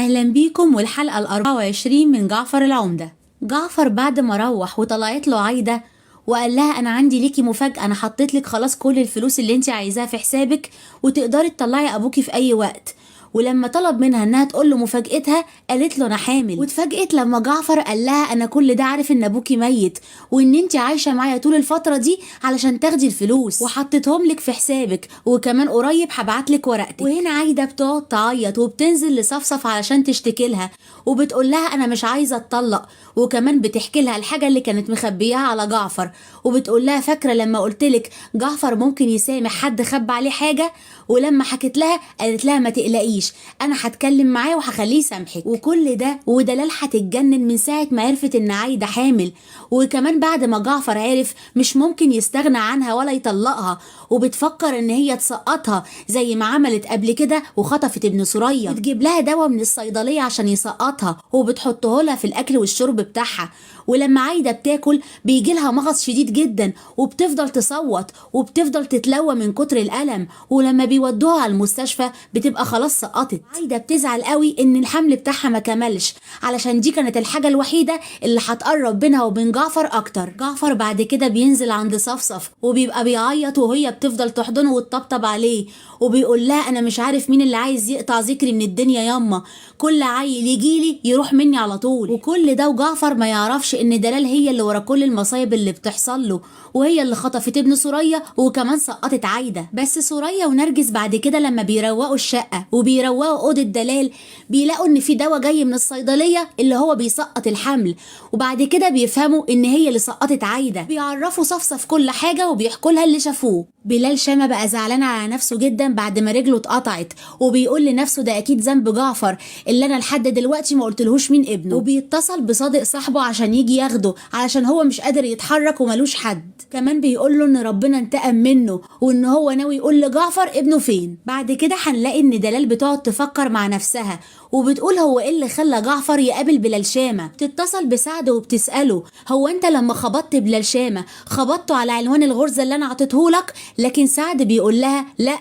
أهلا بيكم والحلقة 24 من جعفر العمدة. جعفر بعد ما روح وطلعت له عايدة وقال لها أنا عندي ليكي مفاجأة، أنا حطيت لك خلاص كل الفلوس اللي انت عايزاها في حسابك وتقدري تطلعي أبوكي في أي وقت. ولما طلب منها انها تقول له مفاجأتها قالت له انا حامل، واتفاجئت لما جعفر قال لها انا كل ده عارف ان ابوكي ميت وان انت عايشه معايا طول الفتره دي علشان تاخدي الفلوس وحطيتهم لك في حسابك، وكمان قريب هبعت لك ورقتك. وهنا عايده بتقعد تعيط وبتنزل لصفصف علشان تشتكي لها وبتقول لها انا مش عايزه اتطلق، وكمان بتحكي لها الحاجه اللي كانت مخبياها على جعفر، وبتقول لها فاكره لما قلت لك جعفر ممكن يسامح حد خبى عليه حاجه؟ ولما حكت لها قالت لها ما تقلقيش انا هتكلم معاه وهخليه يسامحك. وكل ده ودلال هتتجنن من ساعه ما عرفت ان عايده حامل، وكمان بعد ما جعفر عرف مش ممكن يستغنى عنها ولا يطلقها، وبتفكر ان هي تسقطها زي ما عملت قبل كده وخطفت ابن سوريا، بتجيب لها دواء من الصيدليه عشان يسقطها وبتحطه لها في الاكل والشرب بتاعها. ولما عايده بتاكل بيجي لها مغص شديد جدا وبتفضل تصوت وبتفضل تتلوى من كتر الالم، ولما بيودوها على المستشفى بتبقى خلاص سقطت. عايده بتزعل قوي ان الحمل بتاعها ما كملش علشان دي كانت الحاجه الوحيده اللي هتقرب بينها وبين جعفر اكتر. جعفر بعد كده بينزل عند صفصف وبيبقى بيعيط وهي بتفضل تحضنه وتطبطب عليه وبيقول لها انا مش عارف مين اللي عايز يقطع ذكري من الدنيا ياما، كل عيل يجيلي يروح مني على طول. وكل ده وجعفر ما يعرفش ان دلال هي اللي ورا كل المصايب اللي بتحصل له، وهي اللي خطفت ابن سوريا وكمان سقطت عايده. بس سوريا ونرجس بعد كده لما بيروقوا الشقه وبيروقوا اوضه دلال بيلاقوا ان في دواء جاي من الصيدليه اللي هو بيسقط الحمل، وبعد كده بيفهموا ان هي اللي سقطت عايده. بيعرفوا صفصف كل حاجه وبيحكوا لها اللي شافوه. بلال شامه بقى زعلان على نفسه جدا بعد ما رجله اتقطعت، وبيقول لنفسه ده اكيد ذنب جعفر اللي انا لحد دلوقتي ما قلتلهوش مين ابنه، وبيتصل بصادق صاحبه عشان يجي ياخده علشان هو مش قادر يتحرك وملوش حد. كمان بيقول له ان ربنا انتقم منه وان هو ناوي يقول لجعفر ابنه فين. بعد كده هنلاقي ان دلال بتقعد تفكر مع نفسها وبتقول هو ايه اللي خلى جعفر يقابل بلال شامه. بتتصل بسعد وبتساله هو انت لما خبطت بلال شامه خبطته على عنوان الغرزه اللي انا عطيتهولك؟ لكن سعد بيقول لها لا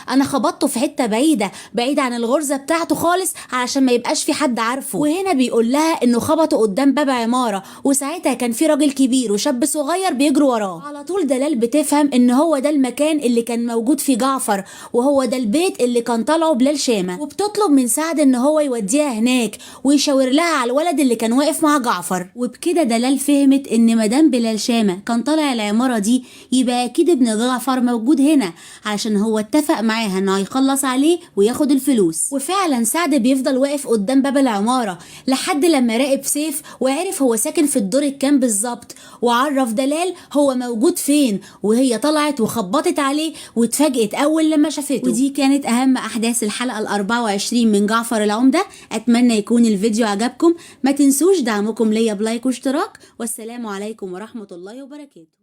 انا خبطته في حته بعيده عن الغرزه بتاعته خالص علشان ما يبقاش في حد عارفه. وهنا بيقول لها انه خبطه قدام باب عماره وساعتها كان في راجل كبير وشاب صغير بيجروا وراه. على طول دلال بتفهم ان هو ده المكان اللي كان موجود فيه جعفر وهو ده البيت اللي كان طالعه بلال شامه، وبتطلب من سعد ان هو يوديها هناك ويشاور لها على الولد اللي كان واقف مع جعفر. وبكده دلال فهمت ان مدام بلال شامه كان طالع العماره دي يبقى اكيد ابن جعفر موجود هنا علشان هو اتفق معاها انه هيخلص عليه وياخد الفلوس. وفعلا سعد بيفضل واقف قدام باب العماره لحد لما راقب سيف وعرف هو ساكن في الدور الكام بالظبط، وعرف دلال هو موجود فين، وهي طلعت وخبطت عليه واتفاجئت اول لما شافته. ودي كانت اهم احداث الحلقه ال24 من جعفر العمده. اتمنى يكون الفيديو عجبكم، ما تنسوش دعمكم ليا بلايك واشتراك، والسلام عليكم ورحمه الله وبركاته.